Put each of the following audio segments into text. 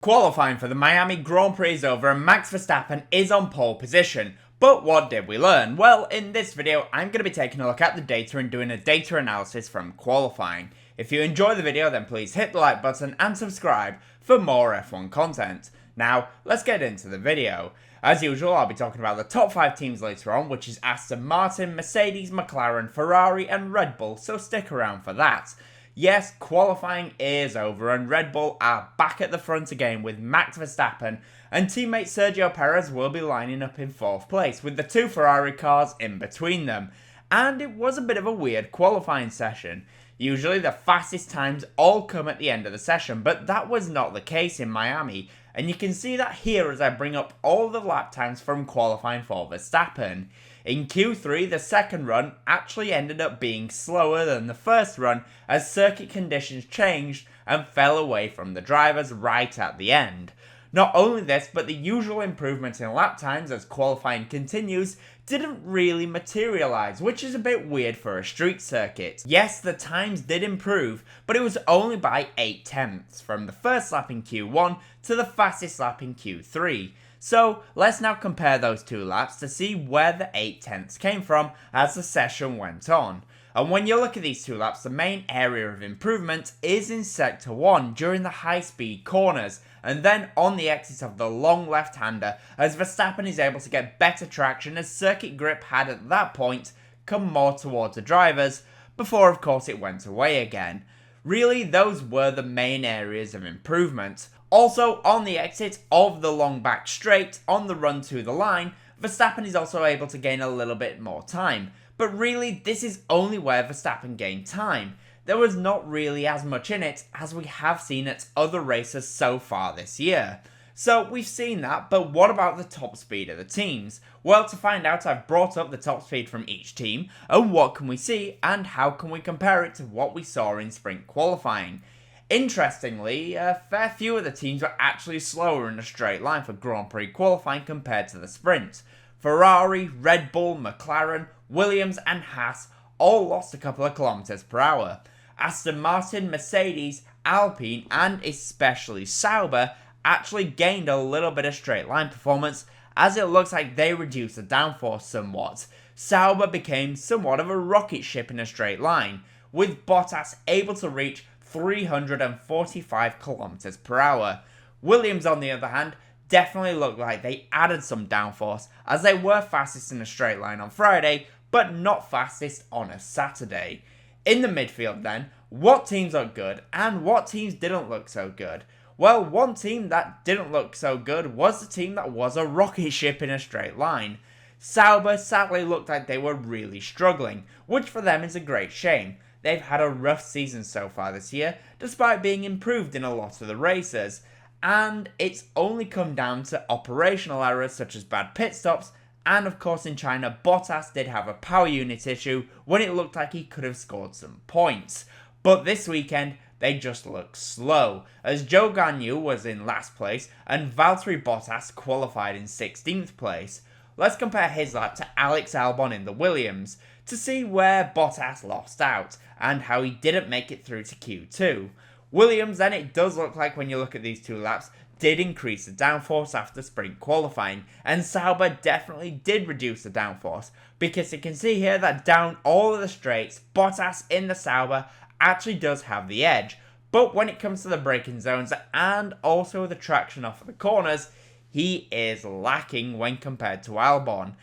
Qualifying for the Miami Grand Prix is over and Max Verstappen is on pole position. But what did we learn? Well, in this video, I'm going to be taking a look at the data and doing a data analysis from qualifying. If you enjoy the video, then please hit the like button and subscribe for more F1 content. Now, let's get into the video. As usual, I'll be talking about the top 5 teams later on, which is Aston Martin, Mercedes, McLaren, Ferrari and Red Bull, so stick around for that. Yes, qualifying is over and Red Bull are back at the front again with Max Verstappen, and teammate Sergio Perez will be lining up in 4th place with the 2 Ferrari cars in between them. And it was a bit of a weird qualifying session. Usually the fastest times all come at the end of the session, but that was not the case in Miami, and you can see that here as I bring up all the lap times from qualifying for Verstappen. In Q3, the second run actually ended up being slower than the first run as circuit conditions changed and fell away from the drivers right at the end. Not only this, but the usual improvements in lap times as qualifying continues didn't really materialise, which is a bit weird for a street circuit. Yes, the times did improve, but it was only by 8 tenths from the first lap in Q1 to the fastest lap in Q3. So let's now compare those 2 laps to see where the 8 tenths came from as the session went on. And when you look at these 2 laps, the main area of improvement is in sector 1 during the high speed corners, and then on the exit of the long left-hander as Verstappen is able to get better traction as circuit grip had at that point come more towards the drivers before of course it went away again. Really, those were the main areas of improvement. Also, on the exit of the long back straight on the run to the line, Verstappen is also able to gain a little bit more time. But really, this is only where Verstappen gained time. There was not really as much in it as we have seen at other races so far this year. So we've seen that, but what about the top speed of the teams? Well, to find out, I've brought up the top speed from each team, and what can we see, and how can we compare it to what we saw in sprint qualifying. Interestingly, a fair few of the teams were actually slower in a straight line for Grand Prix qualifying compared to the sprint. Ferrari, Red Bull, McLaren, Williams and Haas all lost a couple of kilometers per hour. Aston Martin, Mercedes, Alpine and especially Sauber actually gained a little bit of straight line performance as it looks like they reduced the downforce somewhat. Sauber became somewhat of a rocket ship in a straight line, with Bottas able to reach 345 kilometers per hour. Williams on the other hand definitely looked like they added some downforce as they were fastest in a straight line on Friday but not fastest on a Saturday. In the midfield then, what teams looked good and what teams didn't look so good? Well, one team that didn't look so good was the team that was a rocket ship in a straight line. Sauber sadly looked like they were really struggling, which for them is a great shame. They've had a rough season so far this year, despite being improved in a lot of the races, and it's only come down to operational errors such as bad pit stops, and of course in China, Bottas did have a power unit issue when it looked like he could have scored some points. But this weekend, they just looked slow, as Zhou Guanyu was in last place and Valtteri Bottas qualified in 16th place. Let's compare his lap to Alex Albon in the Williams to see where Bottas lost out and how he didn't make it through to Q2. Williams then, it does look like when you look at these 2 laps, did increase the downforce after sprint qualifying, and Sauber definitely did reduce the downforce, because you can see here that down all of the straights, Bottas in the Sauber actually does have the edge, but when it comes to the braking zones and also the traction off of the corners, he is lacking when compared to Albon.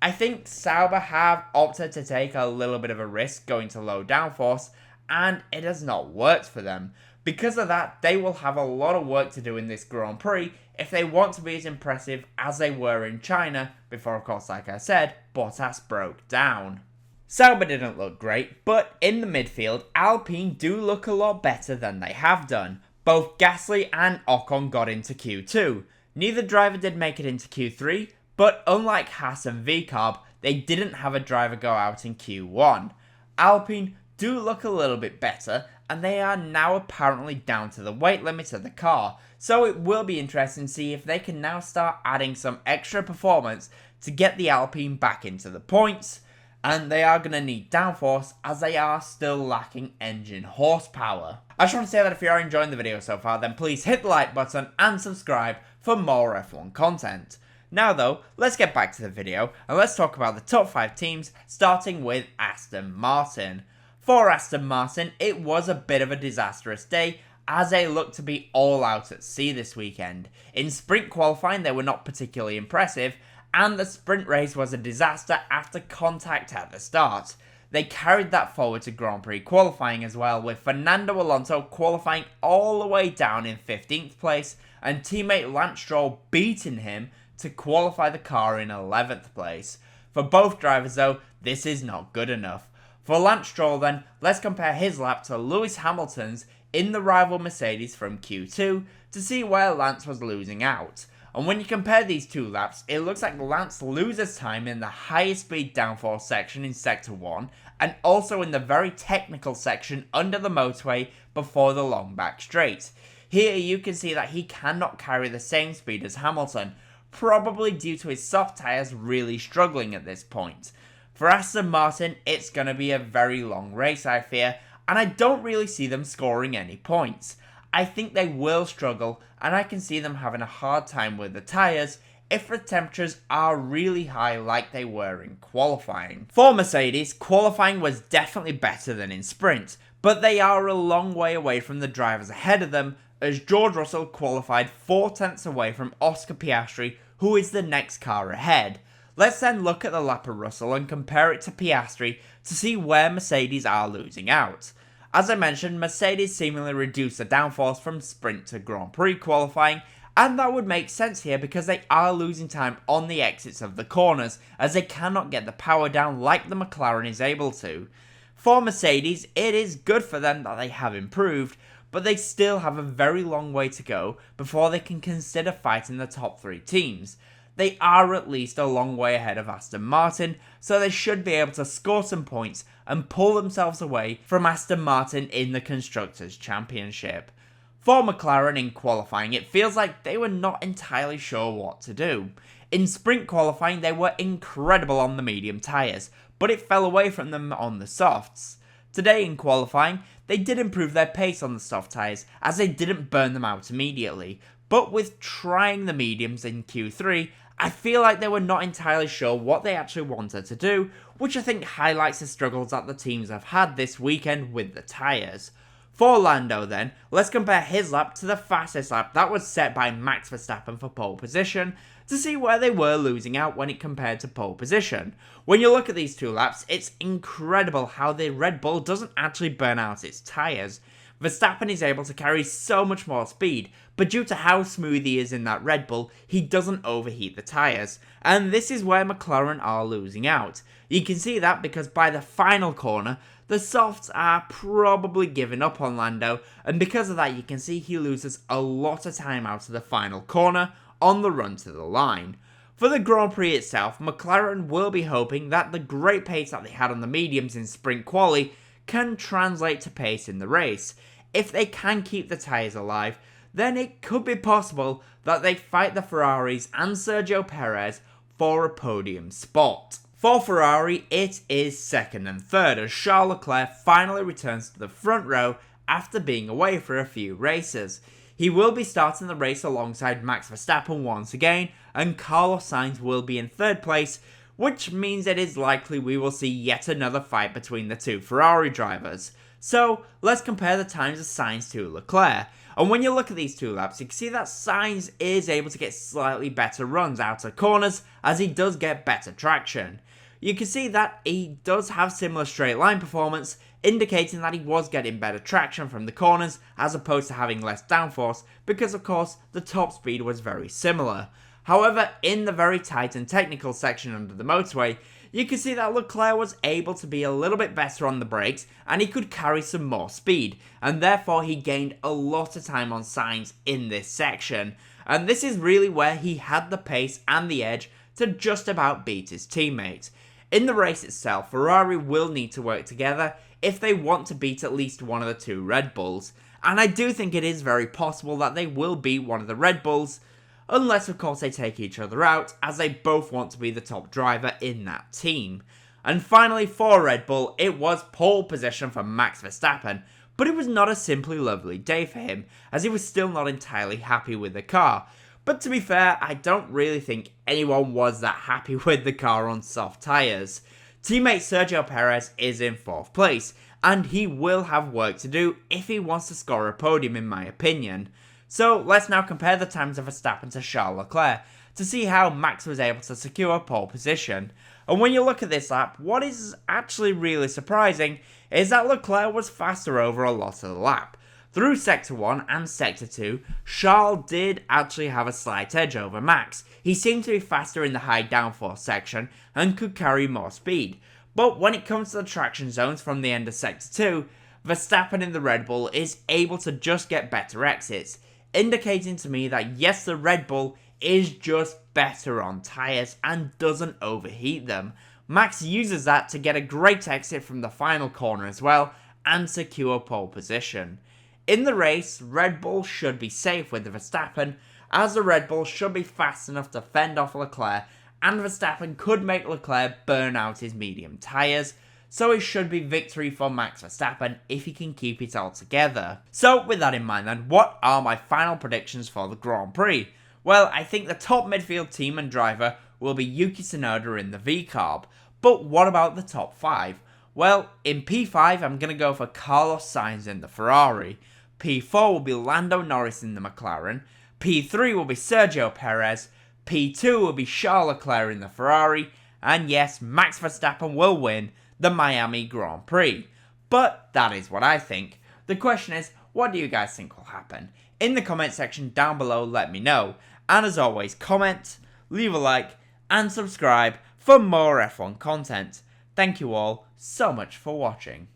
I think Sauber have opted to take a little bit of a risk going to low downforce, and it has not worked for them. Because of that, they will have a lot of work to do in this Grand Prix if they want to be as impressive as they were in China, before of course, like I said, Bottas broke down. Sauber didn't look great, but in the midfield, Alpine do look a lot better than they have done. Both Gasly and Ocon got into Q2. Neither driver did make it into Q3, but unlike Haas and VCARB, they didn't have a driver go out in Q1. Alpine do look a little bit better, and they are now apparently down to the weight limit of the car, so it will be interesting to see if they can now start adding some extra performance to get the Alpine back into the points. and they are going to need downforce as they are still lacking engine horsepower. I just want to say that if you are enjoying the video so far, then please hit the like button and subscribe for more F1 content. Now though, let's get back to the video and let's talk about the top 5 teams, starting with Aston Martin. For Aston Martin, it was a bit of a disastrous day as they looked to be all out at sea this weekend. In sprint qualifying, they were not particularly impressive, and the sprint race was a disaster after contact at the start. They carried that forward to Grand Prix qualifying as well, with Fernando Alonso qualifying all the way down in 15th place and teammate Lance Stroll beating him to qualify the car in 11th place. For both drivers though, this is not good enough. For Lance Stroll then, let's compare his lap to Lewis Hamilton's in the rival Mercedes from Q2 to see where Lance was losing out. And when you compare these two laps, it looks like Lance loses time in the highest speed downforce section in Sector 1 and also in the very technical section under the motorway before the long back straight. Here you can see that he cannot carry the same speed as Hamilton, probably due to his soft tyres really struggling at this point. For Aston Martin, it's going to be a very long race I fear, and I don't really see them scoring any points. I think they will struggle, and I can see them having a hard time with the tyres if the temperatures are really high like they were in qualifying. For Mercedes, qualifying was definitely better than in sprint, but they are a long way away from the drivers ahead of them, as George Russell qualified 4 tenths away from Oscar Piastri, who is the next car ahead. Let's then look at the lap of Russell and compare it to Piastri to see where Mercedes are losing out. As I mentioned, Mercedes seemingly reduced the downforce from sprint to Grand Prix qualifying, and that would make sense here because they are losing time on the exits of the corners as they cannot get the power down like the McLaren is able to. For Mercedes, it is good for them that they have improved, but they still have a very long way to go before they can consider fighting the top 3 teams. They are at least a long way ahead of Aston Martin, so they should be able to score some points and pull themselves away from Aston Martin in the Constructors' Championship. For McLaren in qualifying, it feels like they were not entirely sure what to do. In sprint qualifying, they were incredible on the medium tyres, but it fell away from them on the softs. Today in qualifying, they did improve their pace on the soft tyres as they didn't burn them out immediately, but with trying the mediums in Q3, I feel like they were not entirely sure what they actually wanted to do, which I think highlights the struggles that the teams have had this weekend with the tyres. For Lando then, let's compare his lap to the fastest lap that was set by Max Verstappen for pole position to see where they were losing out when it compared to pole position. When you look at these two laps, it's incredible how the Red Bull doesn't actually burn out its tyres. Verstappen is able to carry so much more speed, but due to how smooth he is in that Red Bull, he doesn't overheat the tyres, and this is where McLaren are losing out. You can see that because by the final corner, the softs are probably giving up on Lando, and because of that you can see he loses a lot of time out of the final corner on the run to the line. For the Grand Prix itself, McLaren will be hoping that the great pace that they had on the mediums in sprint quali can translate to pace in the race. If they can keep the tyres alive, then it could be possible that they fight the Ferraris and Sergio Perez for a podium spot. For Ferrari, it is second and third as Charles Leclerc finally returns to the front row after being away for a few races. He will be starting the race alongside Max Verstappen once again, and Carlos Sainz will be in third place, which means it is likely we will see yet another fight between the two Ferrari drivers. So, let's compare the times of Sainz to Leclerc. And when you look at these two laps, you can see that Sainz is able to get slightly better runs out of corners as he does get better traction. You can see that he does have similar straight line performance, indicating that he was getting better traction from the corners as opposed to having less downforce because of course the top speed was very similar. However, in the very tight and technical section under the motorway, you can see that Leclerc was able to be a little bit better on the brakes and he could carry some more speed, and therefore he gained a lot of time on Sainz in this section, and this is really where he had the pace and the edge to just about beat his teammate. In the race itself, Ferrari will need to work together if they want to beat at least one of the two Red Bulls, and I do think it is very possible that they will beat one of the Red Bulls, unless of course they take each other out, as they both want to be the top driver in that team. And finally for Red Bull, it was pole position for Max Verstappen, but it was not a simply lovely day for him, as he was still not entirely happy with the car. But to be fair, I don't really think anyone was that happy with the car on soft tyres. Teammate Sergio Perez is in 4th place, and he will have work to do if he wants to score a podium in my opinion. So let's now compare the times of Verstappen to Charles Leclerc to see how Max was able to secure pole position. And when you look at this lap, what is actually really surprising is that Leclerc was faster over a lot of the lap. Through Sector 1 and Sector 2, Charles did actually have a slight edge over Max. He seemed to be faster in the high downforce section and could carry more speed. But when it comes to the traction zones from the end of Sector 2, Verstappen in the Red Bull is able to just get better exits, indicating to me that yes, the Red Bull is just better on tyres and doesn't overheat them. Max uses that to get a great exit from the final corner as well and secure pole position. In the race, Red Bull should be safe with the Verstappen, as the Red Bull should be fast enough to fend off Leclerc, and Verstappen could make Leclerc burn out his medium tyres, so it should be victory for Max Verstappen if he can keep it all together. So with that in mind then, what are my final predictions for the Grand Prix? Well, I think the top midfield team and driver will be Yuki Tsunoda in the VCARB, but what about the top 5? Well, in P5 I'm going to go for Carlos Sainz in the Ferrari, P4 will be Lando Norris in the McLaren, P3 will be Sergio Perez, P2 will be Charles Leclerc in the Ferrari, and yes, Max Verstappen will win the Miami Grand Prix. But that is what I think. The question is, what do you guys think will happen? In the comment section down below, let me know. And as always, comment, leave a like, and subscribe for more F1 content. Thank you all so much for watching.